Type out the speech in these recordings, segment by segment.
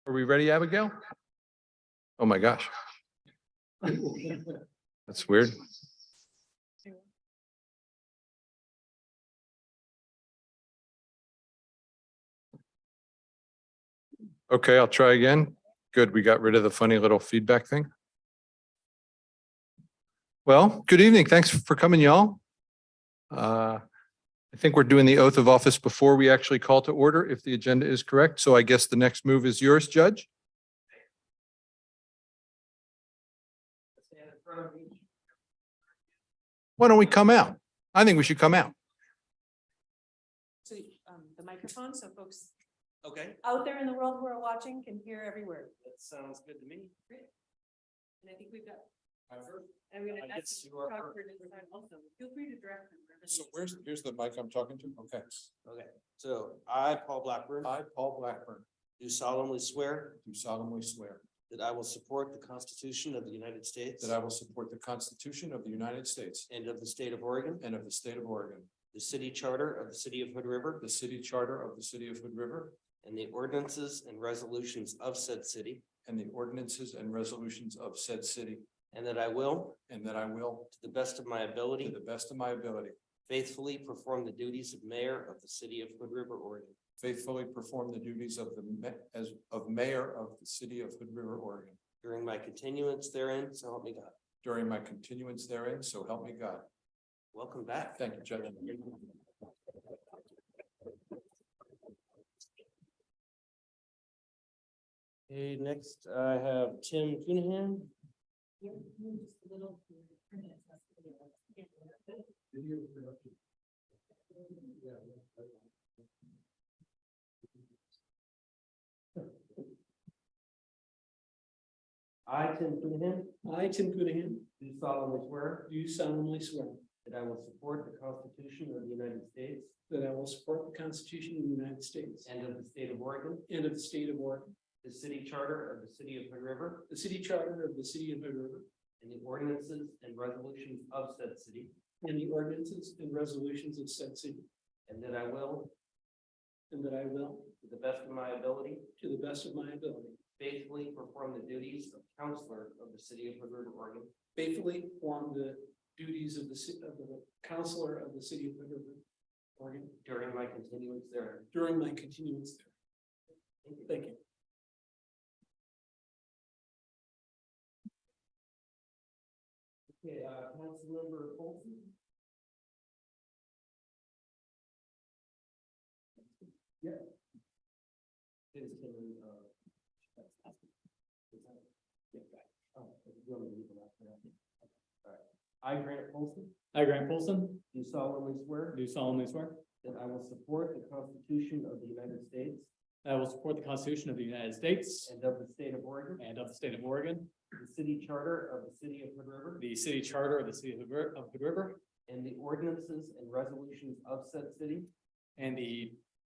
Are we ready, Abigail? Oh, my gosh. That's weird. Okay, I'll try again. Good, we got rid of the funny little feedback thing. Well, good evening. Thanks for coming, y'all. I think we're doing the oath of office before we actually call to order, if the agenda is correct. So I guess the next move is yours, Judge. Why don't we come out? I think we should come out. So the microphone, so folks Okay, out there in the world who are watching can hear every word. that sounds good to me. And I think we've got, I'm I gonna guess ask you are Dr. Design also. Feel free to direct them. wherever So they- here's the mic I'm talking to. Okay. Okay, so I, Paul Blackburn, I, Paul Blackburn, do solemnly swear do solemnly swear that I will support the Constitution of the United States that I will support the Constitution of the United States and of the state of Oregon, and of the state of Oregon, the city charter of the city of Hood River, the city charter of the city of Hood River, and the ordinances and resolutions of said city, and the ordinances and resolutions of said city, and that I will, and that I will, to the best of my to ability, the best of my ability, faithfully perform the duties of mayor of the city of Hood River, Oregon, faithfully perform the duties of as of mayor of the city of Hood River, Oregon, during my continuance therein, so help me God. during my continuance therein, so help me God. Welcome back. Thank you, Judge. Okay, next I have Tim Cunahan. Yeah, just a little. I, Tim Cunahan, I, Tim Cudahy, do solemnly swear do solemnly swear that I will support the Constitution of the United States that I will support the Constitution of the United States and of the state of Oregon, and of the state of Oregon, the city charter of the city of Hood River, the city charter of the city of Hood River, and the ordinances and resolutions of said city, and the ordinances and resolutions of said city, and that I will, and that I will, to the best of my ability, to the best of my ability, faithfully perform the duties of counselor of the city of Hood River, Oregon, faithfully perform the duties of the counselor of the city of Hood River, Oregon, during my continuance therein. during my continuance there. Thank you. Okay, Councilmember Olson. Yeah. I, Grant Olson, I, Grant Polson, do solemnly swear do solemnly swear that I will support the Constitution of the United States that I will support the Constitution of the United States and of the state of Oregon, and of the state of Oregon, the city charter of the city of Hood River, the city charter of the city of Hood River, and the ordinances and resolutions of said city, and the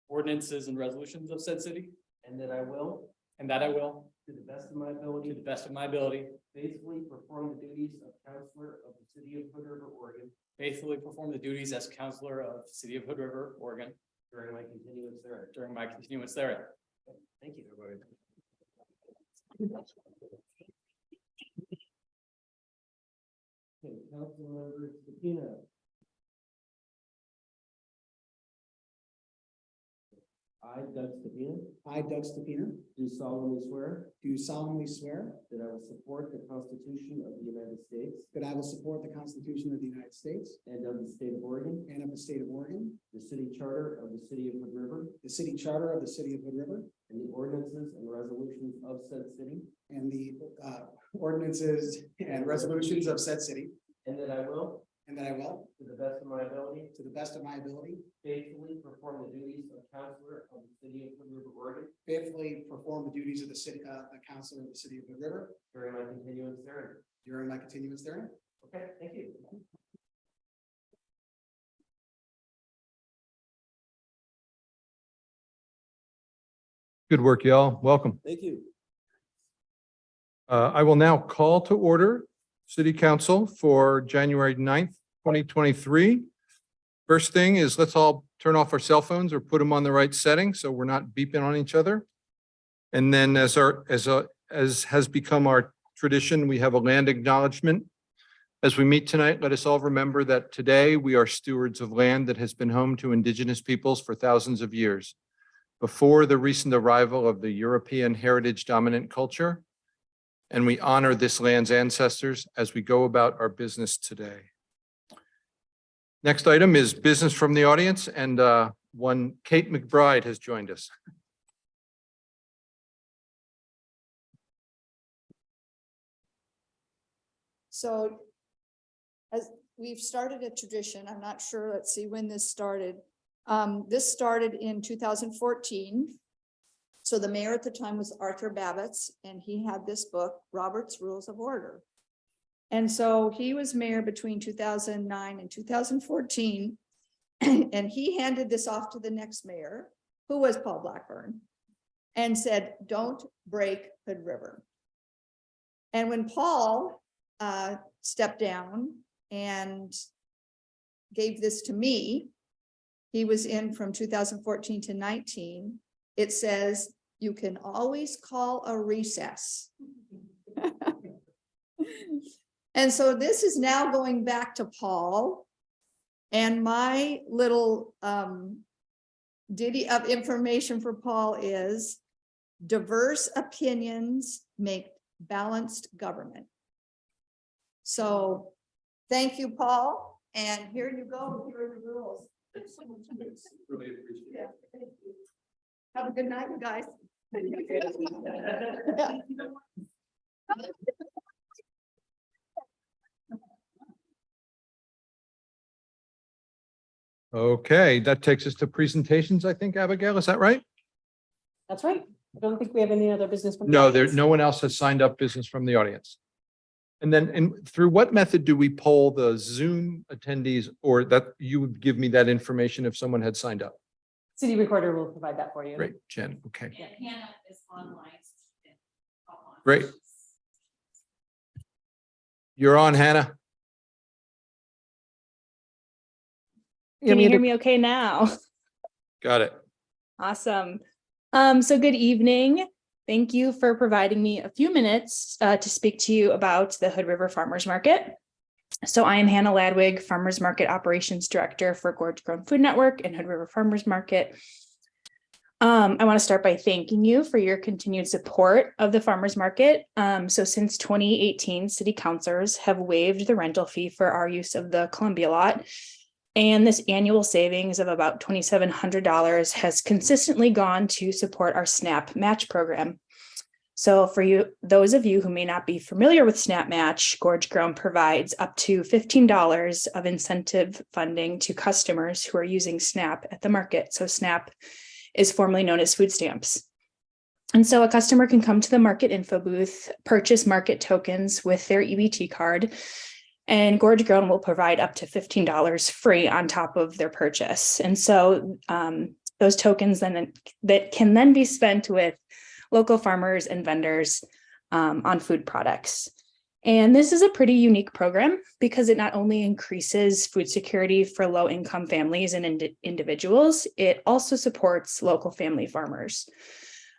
ordinances and resolutions of said city, and that I will, and that I will, to the best of my to ability, the best of my ability, faithfully perform the duties of counselor of the city of Hood River, Oregon, faithfully perform the duties as counselor of the city of Hood River, Oregon, during my continuance therein. during my continuance therein. Thank you. Okay, Councilmember Stupina. I, Doug Stupina, I, Doug Stepina, do solemnly swear do solemnly swear that I will support the Constitution of the United States that I will support the Constitution of the United States and of the state of Oregon, and of the state of Oregon, the city charter of the city of Hood River, the city charter of the city of Hood River, and the ordinances and resolutions of said city, and the ordinances and resolutions of said city, and that I will, and that I will, to the best of my ability, to the best of my ability, faithfully perform the duties of counselor of the city of Hood River, Oregon, faithfully perform the duties of the city, the council of the city of Hood River during my continuance therein. during my continuance therein. Okay, thank you. Good work, y'all. Welcome. Thank you. I will now call to order City Council for January 9th, 2023. First thing is let's all turn off our cell phones or put them on the right setting so we're not beeping on each other. And then as has become our tradition, we have a land acknowledgement. As we meet tonight, let us all remember that today we are stewards of land that has been home to indigenous peoples for thousands of years. Before the recent arrival of the European heritage dominant culture, and we honor this land's ancestors as we go about our business today. Next item is business from the audience, and one Kate McBride has joined us. So as we've started a tradition, I'm not sure, let's see when this started. This started in 2014. So the mayor at the time was Arthur Babbitts, and he had this book, Robert's Rules of Order. And so he was mayor between 2009 and 2014. And he handed this off to the next mayor, who was Paul Blackburn, and said, don't break Hood River. And when Paul stepped down and gave this to me, he was in from 2014 to 19. It says, you can always call a recess. And so this is now going back to Paul. And my little ditty of information for Paul is diverse opinions make balanced government. So thank you, Paul. And here you go. Here are the rules. Really appreciate Yeah, thank you. Have a good night, you guys. Okay, that takes us to presentations, I think, Abigail, is that right? That's right. I don't think we have any other business. from the No, audience. no one else has signed up business from the audience. And then, through what method do we poll the Zoom attendees, or that you would give me that information if someone had signed up? City recorder will provide that for you. Great, Jen, okay, Yeah, Hannah is online. great. You're on, Hannah. Can you hear me okay now? Got it. Awesome. So good evening. Thank you for providing me a few minutes to speak to you about the Hood River Farmers Market. So I am Hannah Ladwig, Farmers Market Operations Director for Gorge Grown Food Network and Hood River Farmers Market. I want to start by thanking you for your continued support of the farmers market. So since 2018, city councilors have waived the rental fee for our use of the Columbia lot. And this annual savings of about $2,700 has consistently gone to support our SNAP match program. So for you, those of you who may not be familiar with SNAP match, Gorge Grown provides up to $15 of incentive funding to customers who are using SNAP at the market. So SNAP is formerly known as food stamps. And so a customer can come to the market info booth, purchase market tokens with their EBT card, and Gorge Grown will provide up to $15 free on top of their purchase. And so those tokens then that can then be spent with local farmers and vendors on food products. And this is a pretty unique program because it not only increases food security for low-income families and individuals, it also supports local family farmers.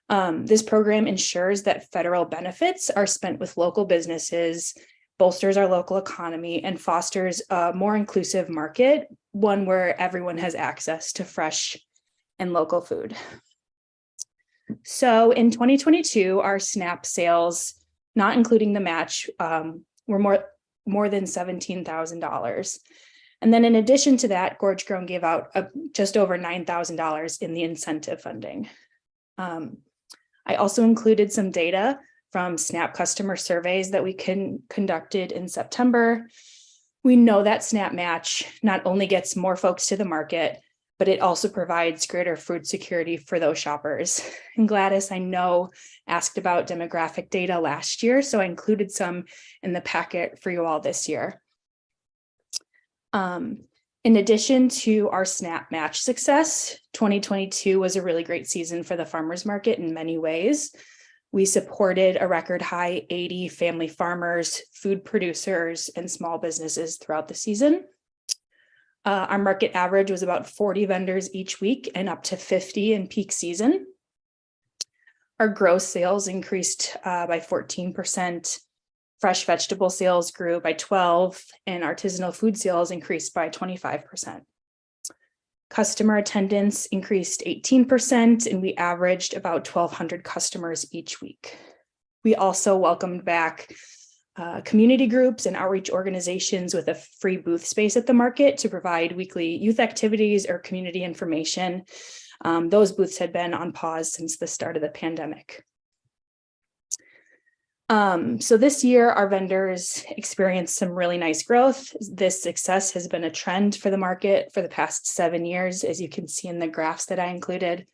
This program ensures that federal benefits are spent with local businesses, bolsters our local economy, and fosters a more inclusive market, one where everyone has access to fresh and local food. So in 2022, our SNAP sales, not including the match, were more than $17,000. And then in addition to that, Gorge Grown gave out just over $9,000 in the incentive funding. I also included some data from SNAP customer surveys that we conducted in September. We know that SNAP match not only gets more folks to the market, but it also provides greater food security for those shoppers. And Gladys, I know, asked about demographic data last year, so I included some in the packet for you all this year. In addition to our SNAP match success, 2022 was a really great season for the farmers market in many ways. We supported a record high 80 family farmers, food producers, and small businesses throughout the season. Our market average was about 40 vendors each week and up to 50 in peak season. Our gross sales increased by 14%. Fresh vegetable sales grew by 12%, and artisanal food sales increased by 25%. Customer attendance increased 18%, and we averaged about 1,200 customers each week. We also welcomed back community groups and outreach organizations with a free booth space at the market to provide weekly youth activities or community information. Those booths had been on pause since the start of the pandemic. So this year, our vendors experienced some really nice growth. This success has been a trend for the market for the past 7 years, as you can see in the graphs that I included.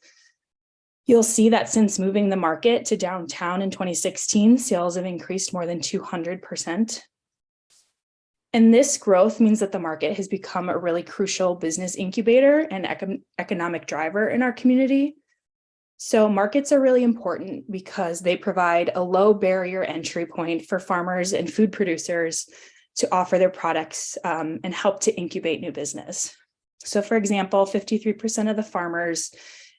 You'll see that since moving the market to downtown in 2016, sales have increased more than 200%. And this growth means that the market has become a really crucial business incubator and economic driver in our community. So markets are really important because they provide a low barrier entry point for farmers and food producers to offer their products and help to incubate new business. So for example, 53% of the farmers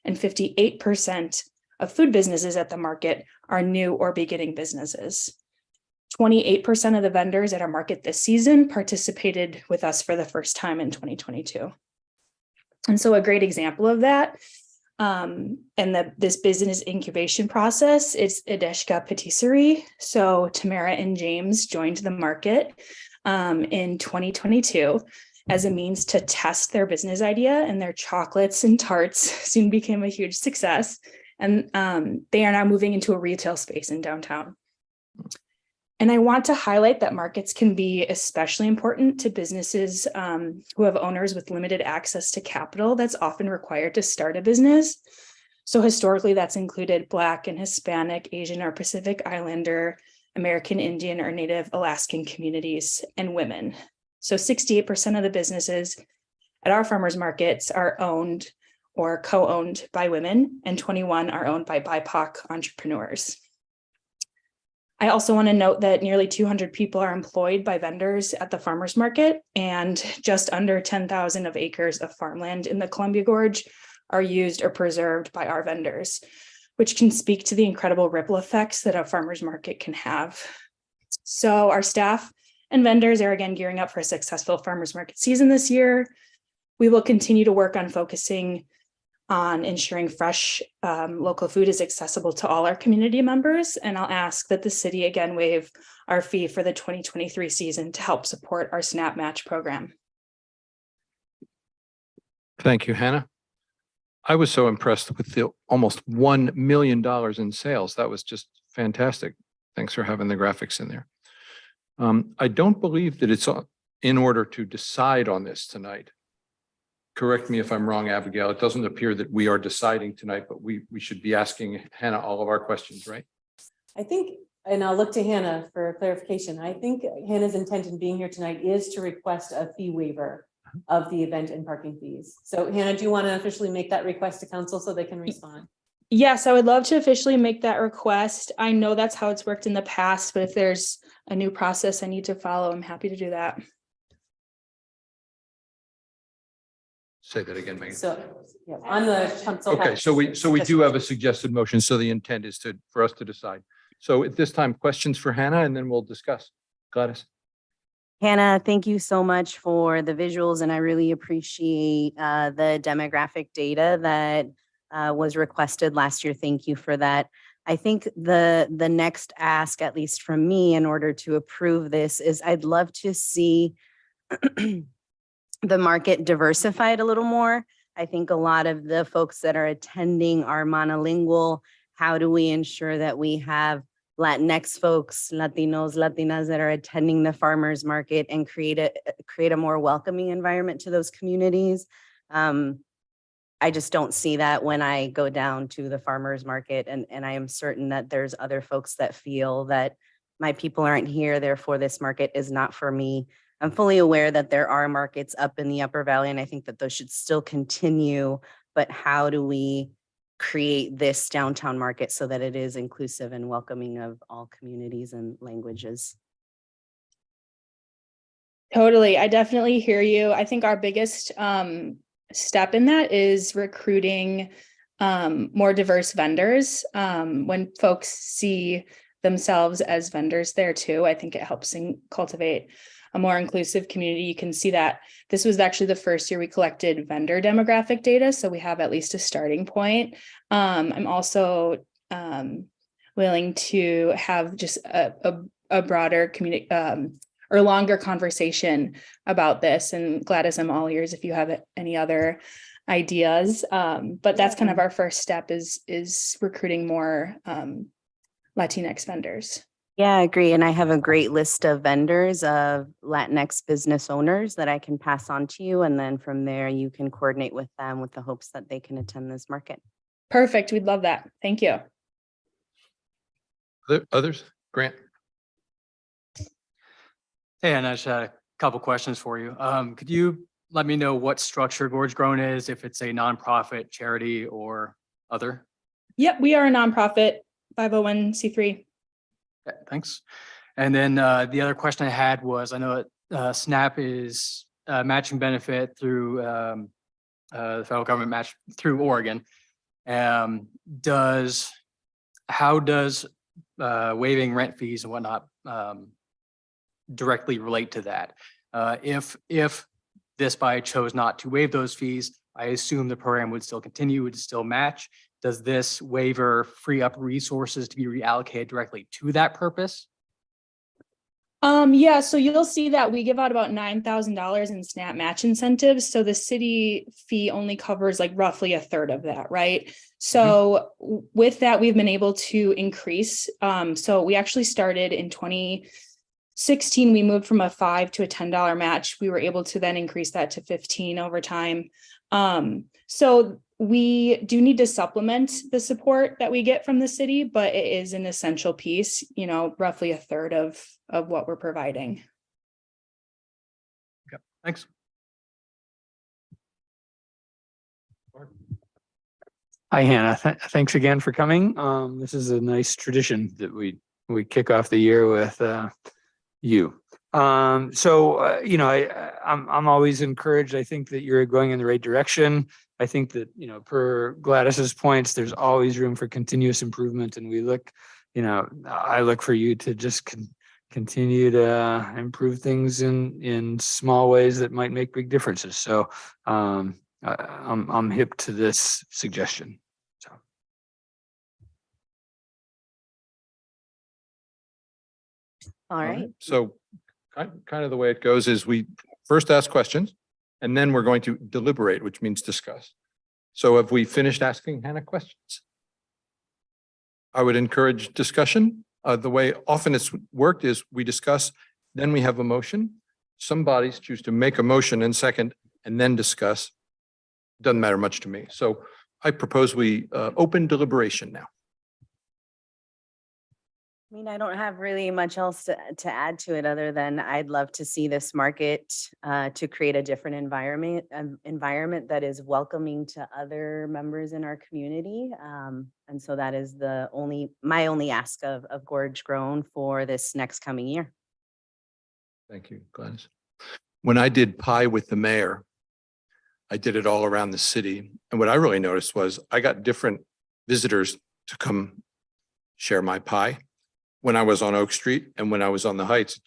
and 58% of food businesses at the market are new or beginning businesses. 28% of the vendors at our market this season participated with us for the first time in 2022. And so a great example of that this business incubation process is Edeshka Patisserie. So Tamara and James joined the market in 2022 as a means to test their business idea, and their chocolates and tarts soon became a huge success. And they are now moving into a retail space in downtown. And I want to highlight that markets can be especially important to businesses who have owners with limited access to capital that's often required to start a business. So historically, that's included Black and Hispanic, Asian or Pacific Islander, American Indian or Native Alaskan communities, and women. So 68% of the businesses at our farmers markets are owned or co-owned by women, and 21 are owned by BIPOC entrepreneurs. I also want to note that nearly 200 people are employed by vendors at the farmers market, and just under 10,000 of acres of farmland in the Columbia Gorge are used or preserved by our vendors, which can speak to the incredible ripple effects that a farmers market can have. So our staff and vendors are again gearing up for a successful farmers market season this year. We will continue to work on focusing on ensuring fresh local food is accessible to all our community members. And I'll ask that the city again waive our fee for the 2023 season to help support our SNAP Match program. Thank you, Hannah. I was so impressed with the almost $1 million in sales. That was just fantastic. Thanks for having the graphics in there. I don't believe that it's in order to decide on this tonight. Correct me if I'm wrong, Abigail. It doesn't appear that we are deciding tonight, but we should be asking Hannah all of our questions, right? I think, and I'll look to Hannah for clarification. I think Hannah's intent in being here tonight is to request a fee waiver of the event and parking fees. So Hannah, do you want to officially make that request to council so they can respond? Yes, I would love to officially make that request. I know that's how it's worked in the past, but if there's a new process I need to follow, I'm happy to do that. Say that again, Megan. So, yeah, on the council. Okay, so we do have a suggested motion. So the intent is for us to decide. So at this time, questions for Hannah, and then we'll discuss. Gladys. Hannah, thank you so much for the visuals, and I really appreciate the demographic data that was requested last year. Thank you for that. I think the next ask, at least from me, in order to approve this, is I'd love to see the market diversified a little more. I think a lot of the folks that are attending are monolingual. How do we ensure that we have Latinx folks, Latinos, Latinas that are attending the farmers market and create a more welcoming environment to those communities? I just don't see that when I go down to the farmers market, and I am certain that there's other folks that feel that my people aren't here, therefore this market is not for me. I'm fully aware that there are markets up in the Upper Valley, and I think that those should still continue, but how do we create this downtown market so that it is inclusive and welcoming of all communities and languages? Totally. I definitely hear you. I think our biggest step in that is recruiting more diverse vendors. When folks see themselves as vendors there too, I think it helps cultivate a more inclusive community. You can see that this was actually the first year we collected vendor demographic data, so we have at least a starting point. I'm also willing to have just a broader community or longer conversation about this, and Gladys, I'm all ears if you have any other ideas. But that's kind of our first step is recruiting more Latinx vendors. Yeah, I agree. And I have a great list of vendors of Latinx business owners that I can pass on to you. And then from there, you can coordinate with them with the hopes that they can attend this market. Perfect. We'd love that. Thank you. Others? Grant? Hey, and I just had a couple questions for you. Could you let me know what structure Gorge Grown is, if it's a nonprofit, charity, or other? Yep, we are a nonprofit, 501c3. Yeah, thanks. And then the other question I had was, I know SNAP is matching benefit through the federal government match through Oregon. How does waiving rent fees and whatnot directly relate to that? If this body chose not to waive those fees, I assume the program would still continue, would still match. Does this waiver free up resources to be reallocated directly to that purpose? Yeah, so you'll see that we give out about $9,000 in SNAP match incentives. So the city fee only covers like roughly a third of that, right? So with that, we've been able to increase. So we actually started in 2016, we moved from a $5 to a $10 match. We were able to then increase that to 15 over time. So we do need to supplement the support that we get from the city, but it is an essential piece, you know, roughly a third of what we're providing. Okay, thanks. Hi, Hannah. Thanks again for coming. This is a nice tradition that we kick off the year with you. I'm always encouraged. I think that you're going in the right direction. I think that, per Gladys's points, there's always room for continuous improvement. And I look for you to just continue to improve things in small ways that might make big differences. So I'm hip to this suggestion. So. All right. So kind of the way it goes is we first ask questions and then we're going to deliberate, which means discuss. So have we finished asking Hannah questions? I would encourage discussion. The way often it's worked is we discuss, then we have a motion. Some bodies choose to make a motion and second, and then discuss. Doesn't matter much to me. So I propose we open deliberation now. I mean, I don't have really much else to add to it other than I'd love to see this market to create a different environment that is welcoming to other members in our community. And so that is my only ask of Gorge Grown for this next coming year. Thank you, Gladys. When I did pie with the mayor, I did it all around the city. And what I really noticed was I got different visitors to come share my pie. When I was on Oak Street and when I was on the Heights,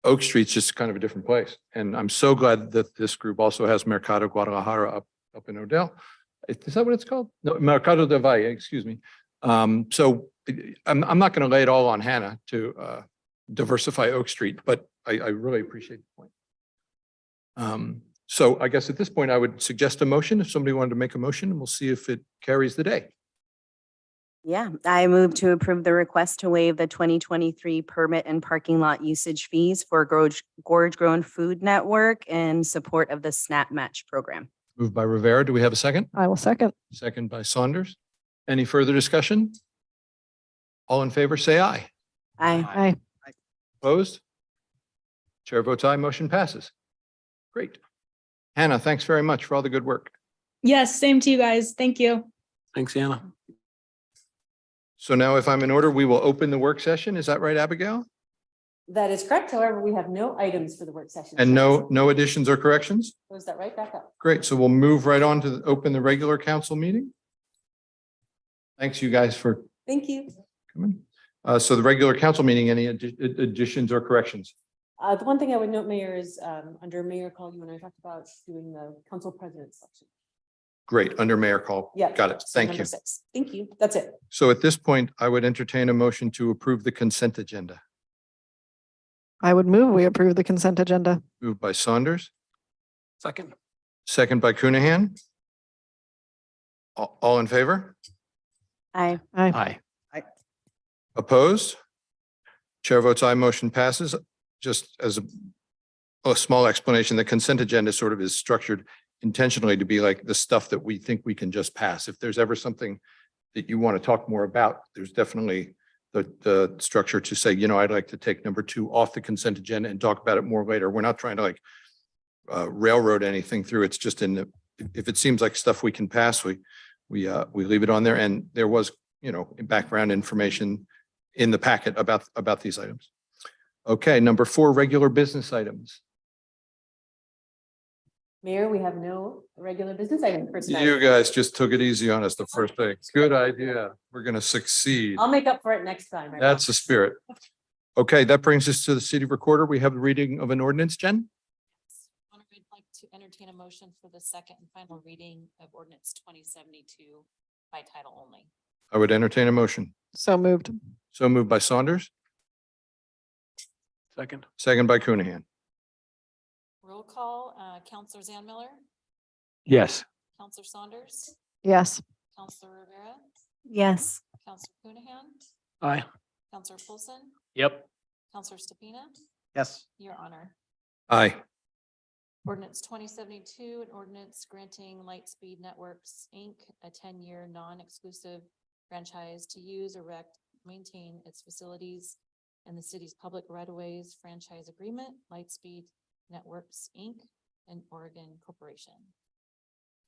Oak Street's just kind of a different place. And I'm so glad that this group also has Mercado Guadalajara up in Odell. Is that what it's called? No, Mercado del Valle, excuse me. So I'm not going to lay it all on Hannah to diversify Oak Street, but I really appreciate the point. So I guess at this point, I would suggest a motion if somebody wanted to make a motion, and we'll see if it carries the day. Yeah, I move to approve the request to waive the 2023 permit and parking lot usage fees for Gorge Grown Food Network in support of the SNAP Match program. Moved by Rivera. Do we have a second? I will second. Second by Saunders. Any further discussion? All in favor, say aye. Aye. Opposed? Chair votes aye. Motion passes. Great. Hannah, thanks very much for all the good work. Yes, same to you guys. Thank you. Thanks, Hannah. So now if I'm in order, we will open the work session. Is that right, Abigail? That is correct. However, we have no items for the work session. And no additions or corrections? Was that right? Back up. Great. So we'll move right on to open the regular council meeting. Thanks you guys for Thank you. coming. So the regular council meeting, any additions or corrections? The one thing I would note, Mayor, is under mayor call, you and I talked about doing the council president selection. Great, under mayor call. Yeah. Got it. So Thank number you. 6. Thank you. That's it. So at this point, I would entertain a motion to approve the consent agenda. I would move, we approve the consent agenda. Moved by Saunders, Second. second by Coonihan. All in favor? Aye. Aye. Opposed? Chair votes aye, motion passes. Just as a small explanation, the consent agenda sort of is structured intentionally to be like the stuff that we think we can just pass. If there's ever something that you want to talk more about, there's definitely the structure to say, you know, I'd like to take number 2 off the consent agenda and talk about it more later. We're not trying to like railroad anything through. It's just in the, if it seems like stuff we can pass, we leave it on there. And there was, you know, background information in the packet about these items. Okay, number 4, regular business items. Mayor, we have no regular business item for tonight. You guys just took it easy on us the first day. Good idea. We're going to succeed. I'll make up for it next time. I That's the spirit. Okay, that brings us to the city recorder. We have the reading of an ordinance, Jen? I'd like to entertain a motion for the second and final reading of ordinance 2072 by title only. I would entertain a motion. So moved. So moved by Saunders, Second. second by Coonihan. Roll call, Counselor Zan Miller, Yes. Counselor Saunders, Yes. Counselor Rivera, Yes. Counselor Coonihan, Aye. Counselor Polson, Yep. Counselor Stupina, Yes. Your Honor. Aye. Ordinance 2072, an ordinance granting Lightspeed Networks, Inc. a 10-year non-exclusive franchise to use, erect, maintain its facilities in the city's public right-of-ways franchise agreement, Lightspeed Networks, Inc. and Oregon Corporation.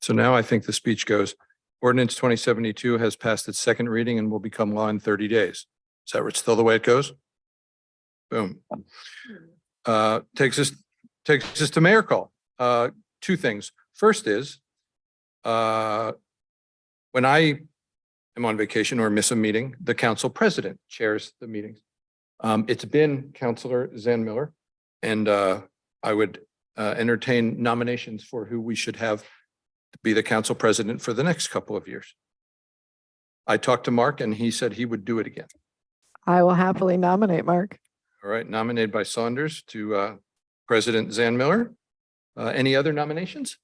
So now I think the speech goes, ordinance 2072 has passed its second reading and will become law in 30 days. Is that still the way it goes? Boom. Takes us to mayor call. 2 things. First is, when I am on vacation or miss a meeting, the council president chairs the meetings. It's been Councilor Zan Miller, and I would entertain nominations for who we should have to be the council president for the next couple of years. I talked to Mark and he said he would do it again. I will happily nominate Mark. All right, nominated by Saunders to President Zan Miller. Any other nominations?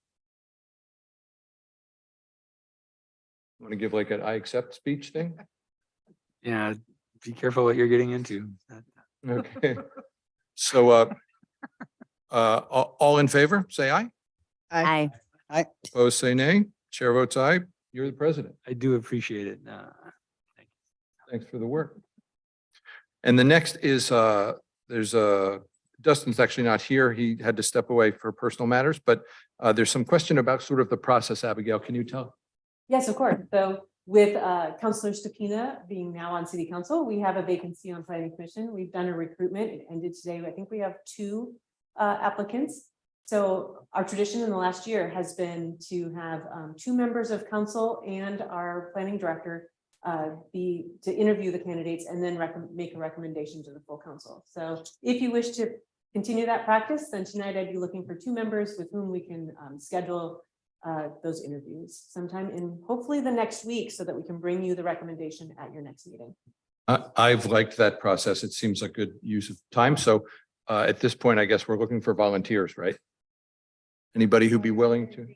Want to give like an I accept speech thing? Yeah, be careful what you're getting into. Okay. So all in favor, say aye. Aye. Opposed, say nay. Chair votes aye. You're the president. I do appreciate it. Thanks for the work. And the next is, there's Dustin's actually not here. He had to step away for personal matters, but there's some question about sort of the process. Abigail, can you tell? Yes, of course. So with Counselor Stupina being now on city council, we have a vacancy on planning commission. We've done a recruitment. It ended today. I think we have 2 applicants. So our tradition in the last year has been to have 2 members of council and our planning director to interview the candidates and then make a recommendation to the full council. So if you wish to continue that practice, then tonight I'd be looking for 2 members with whom we can schedule those interviews sometime in hopefully the next week so that we can bring you the recommendation at your next meeting. I've liked that process. It seems like good use of time. So at this point, I guess we're looking for volunteers, right? Anybody who'd be willing to?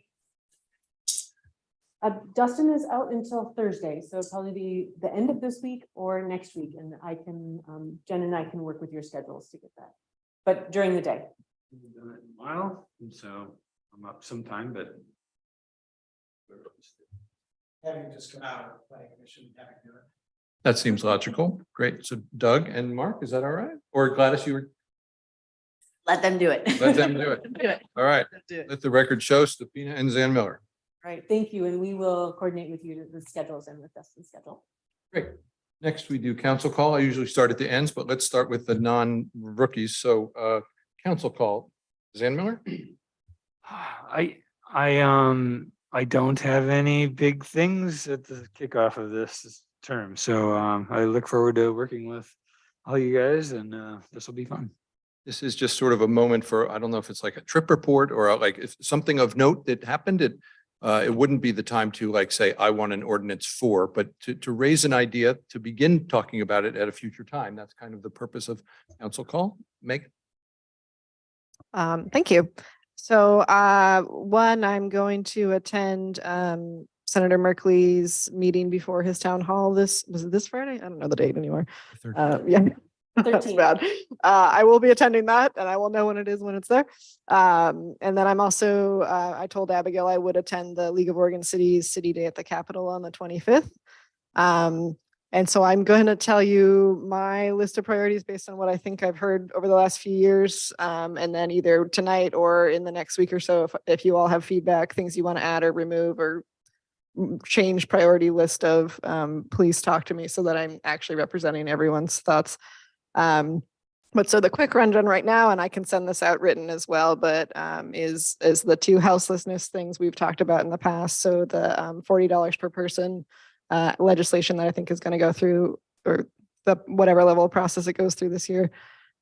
Dustin is out until Thursday, so it'll probably be the end of this week or next week, and I can, Jen and I can work with your schedules to get that. But during the day. Done it in a while, and so I'm up sometime, but. Having just come out of planning commission, having to do it. That seems logical. Great. So Doug and Mark, is that all right? Or Gladys, you were, Let them do it. let them do it. Do it. All right. Let the record show Stupina and Zan Miller. Right, thank you, and we will coordinate with you the schedules and with Dustin's schedule. Great. Next, we do council call. I usually start at the ends, but let's start with the non-rookies. So council call. Zan Miller? I don't have any big things at the kickoff of this term, so I look forward to working with all you guys, and this will be fun. This is just sort of a moment for, I don't know if it's like a trip report or like if something of note that happened. It wouldn't be the time to like say, I want an ordinance for, but to raise an idea, to begin talking about it at a future time. That's kind of the purpose of council call. Meg? Thank you. So one, I'm going to attend Senator Merkley's meeting before his town hall. Was it this Friday? I don't know the date anymore. Yeah. That's 13th. bad. I will be attending that and I will know when it is when it's there. And then I'm also, I told Abigail I would attend the League of Oregon Cities City Day at the Capitol on the 25th. And so I'm going to tell you my list of priorities based on what I think I've heard over the last few years. And then either tonight or in the next week or so, if you all have feedback, things you want to add or remove or change priority list of, please talk to me so that I'm actually representing everyone's thoughts. But so the quick rundown right now, and I can send this out written as well, but is the two houselessness things we've talked about in the past. So the $40 per person legislation that I think is going to go through, or the whatever level of process it goes through this year.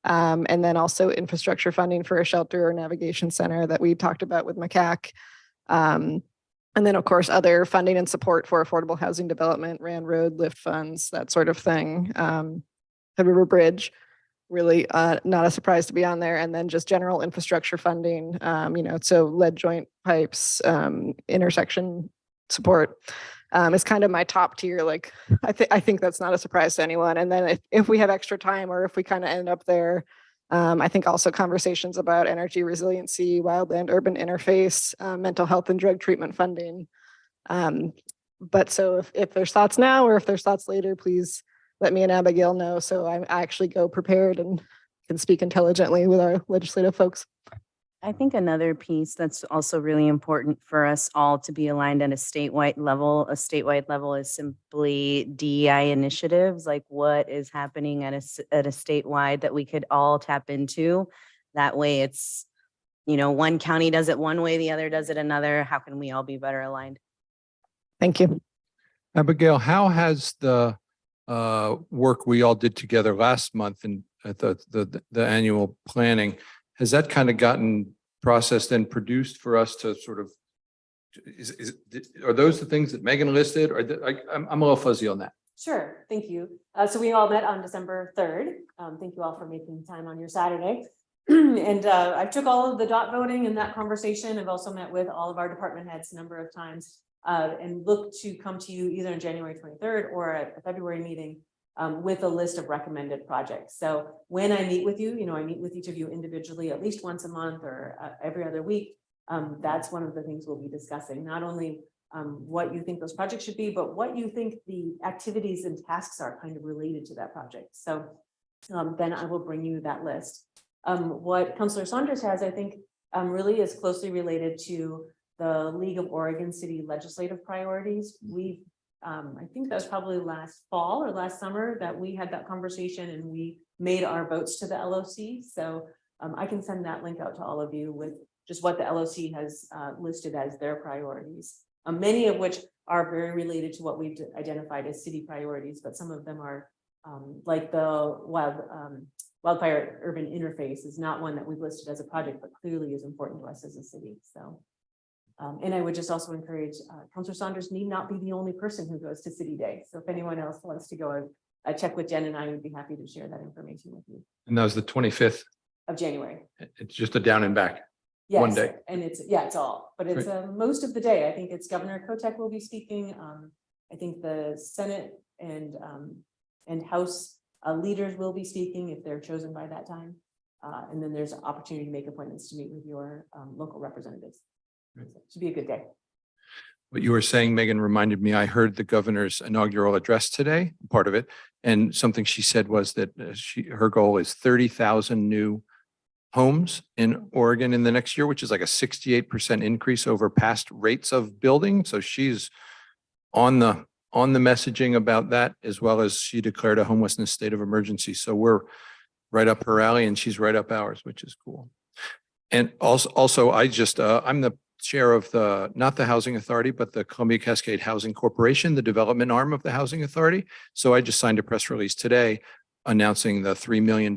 And then also infrastructure funding for a shelter or navigation center that we talked about with MCAC. And then of course, other funding and support for affordable housing development, Rand Road, LIFT funds, that sort of thing. The River Bridge, really not a surprise to be on there. And then just general infrastructure funding, so lead joint pipes, intersection support is kind of my top tier. Like, I think that's not a surprise to anyone. And then if we have extra time or if we kind of end up there, I think also conversations about energy resiliency, wildland urban interface, mental health and drug treatment funding. But so if there's thoughts now or if there's thoughts later, please let me and Abigail know so I actually go prepared and can speak intelligently with our legislative folks. I think another piece that's also really important for us all to be aligned at a statewide level is simply DEI initiatives, like what is happening at a statewide that we could all tap into. That way it's, one county does it one way, the other does it another. How can we all be better aligned? Thank you. Abigail, how has the work we all did together last month and at the annual planning, has that kind of gotten processed and produced for us to sort of, are those the things that Megan listed? Or I'm a little fuzzy on that. Sure, thank you. So we all met on December 3rd. Thank you all for making time on your Saturday. And I took all of the dot voting in that conversation. I've also met with all of our department heads a number of times and look to come to you either on January 23rd or at a February meeting with a list of recommended projects. So when I meet with you, I meet with each of you individually at least once a month or every other week. That's one of the things we'll be discussing, not only what you think those projects should be, but what you think the activities and tasks are kind of related to that project. So then I will bring you that list. What Councillor Saunders has, I think, really is closely related to the League of Oregon City legislative priorities. I think that was probably last fall or last summer that we had that conversation and we made our votes to the LOC. So I can send that link out to all of you with just what the LOC has listed as their priorities. Many of which are very related to what we've identified as city priorities, but some of them are like the wildfire urban interface is not one that we've listed as a project, but clearly is important to us as a city. So. And I would just also encourage Councillor Saunders need not be the only person who goes to City Day. So if anyone else wants to go, check with Jen and I would be happy to share that information with you. And that was the 25th. Of January. It's just a down and back. Yes, one day. And it's all, but it's most of the day. I think it's Governor Kotek will be speaking. I think the Senate and House leaders will be speaking if they're chosen by that time. And then there's an opportunity to make appointments to meet with your local representatives. So it should be a good day. What you were saying, Megan, reminded me, I heard the governor's inaugural address today, part of it. And something she said was that her goal is 30,000 new homes in Oregon in the next year, which is like a 68% increase over past rates of building. So she's on the messaging about that, as well as she declared a homelessness state of emergency. So we're right up her alley and she's right up ours, which is cool. And also I just, I'm the chair of not the Housing Authority, but the Columbia Cascade Housing Corporation, the development arm of the Housing Authority. So I just signed a press release today announcing the $3 million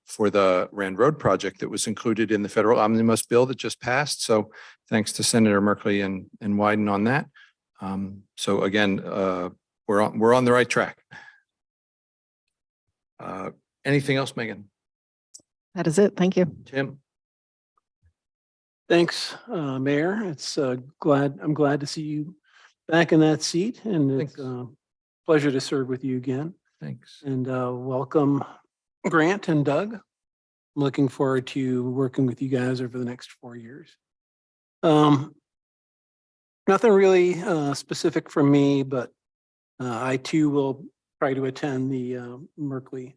for the Rand Road project that was included in the federal omnibus bill that just passed. So thanks to Senator Merkley and Wyden on that. So again, we're on the right track. Anything else, Megan? That is it. Thank you. Tim? Thanks, Mayor. It's I'm glad to see you back in that seat, and it's Thanks. a pleasure to serve with you again. Thanks. And welcome Grant and Doug. I'm looking forward to working with you guys over the next 4 years. Nothing really specific from me, but I too will try to attend the Merkley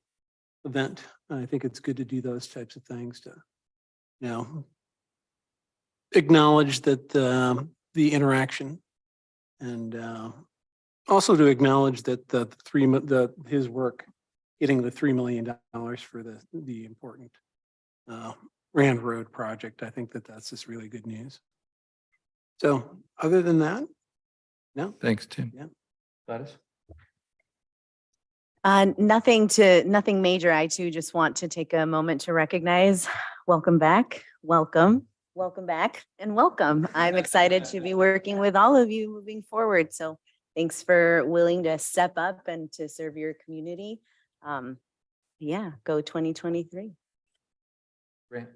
event. I think it's good to do those types of things to, acknowledge that the interaction, and also to acknowledge that his work getting the $3 million for the important Rand Road project. I think that's just really good news. So other than that, no. Thanks, Tim. Yeah. Gladys? Nothing major. I too just want to take a moment to recognize, welcome back, welcome back, and welcome. I'm excited to be working with all of you moving forward. So thanks for willing to step up and to serve your community. Yeah, go 2023. Grant?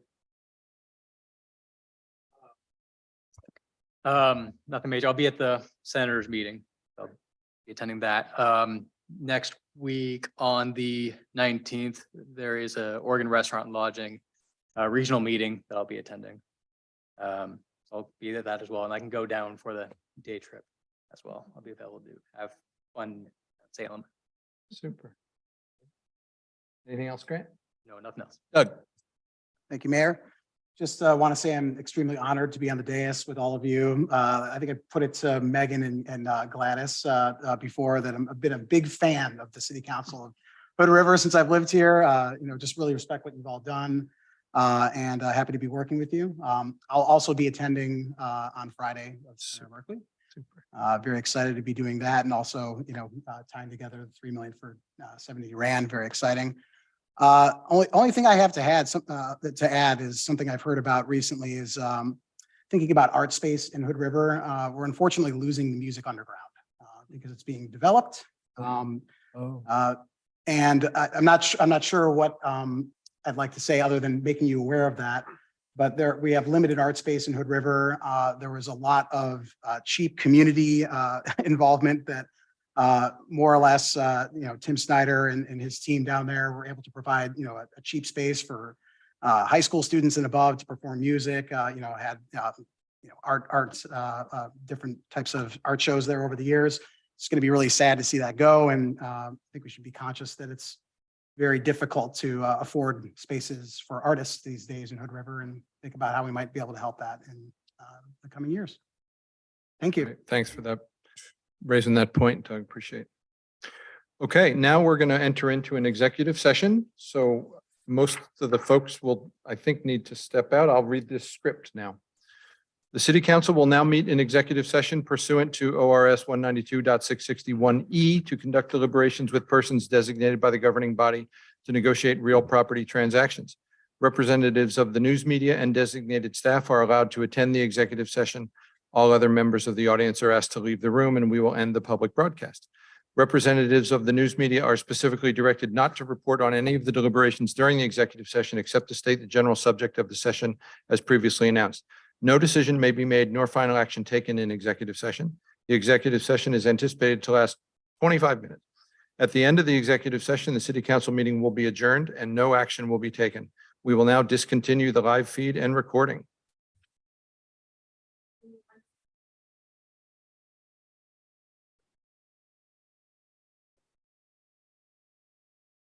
Nothing major. I'll be at the senators meeting. I'll be attending that. Next week on the 19th, there is a Oregon Restaurant and Lodging regional meeting that I'll be attending. So I'll be at that as well, and I can go down for the day trip as well. I'll be available to have fun at Salem. Super. Anything else, Grant? No, nothing else. Doug? Thank you, Mayor. Just want to say I'm extremely honored to be on the dais with all of you. I think I put it to Megan and Gladys before that I've been a big fan of the City Council of Hood River since I've lived here. Just really respect what you've all done, and happy to be working with you. I'll also be attending on Friday of Senator Merkley. Very excited to be doing that, and also tying together the $3 million for 70 Rand. Very exciting. Only thing I have to add is something I've heard about recently is thinking about art space in Hood River. We're unfortunately losing the music underground because it's being developed. And I'm not sure what I'd like to say other than making you aware of that. But we have limited art space in Hood River. There was a lot of cheap community involvement that more or less, Tim Snyder and his team down there were able to provide, a cheap space for high school students and above to perform music. Had arts, different types of art shows there over the years. It's going to be really sad to see that go, and I think we should be conscious that it's very difficult to afford spaces for artists these days in Hood River, and think about how we might be able to help that in the coming years. Thank you. Thanks for that, raising that point, Doug. Appreciate it. Okay, now we're going to enter into an executive session. So most of the folks will, I think, need to step out. I'll read this script now. The City Council will now meet in executive session pursuant to ORS 192.661E to conduct deliberations with persons designated by the governing body to negotiate real property transactions. Representatives of the news media and designated staff are allowed to attend the executive session. All other members of the audience are asked to leave the room, and we will end the public broadcast. Representatives of the news media are specifically directed not to report on any of the deliberations during the executive session except to state the general subject of the session as previously announced. No decision may be made nor final action taken in executive session. The executive session is anticipated to last 25 minutes. At the end of the executive session, the City Council meeting will be adjourned and no action will be taken. We will now discontinue the live feed and recording.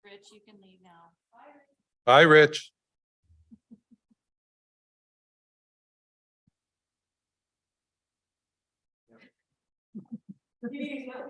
Rich, you can leave now. Bye, Rich. You need to go.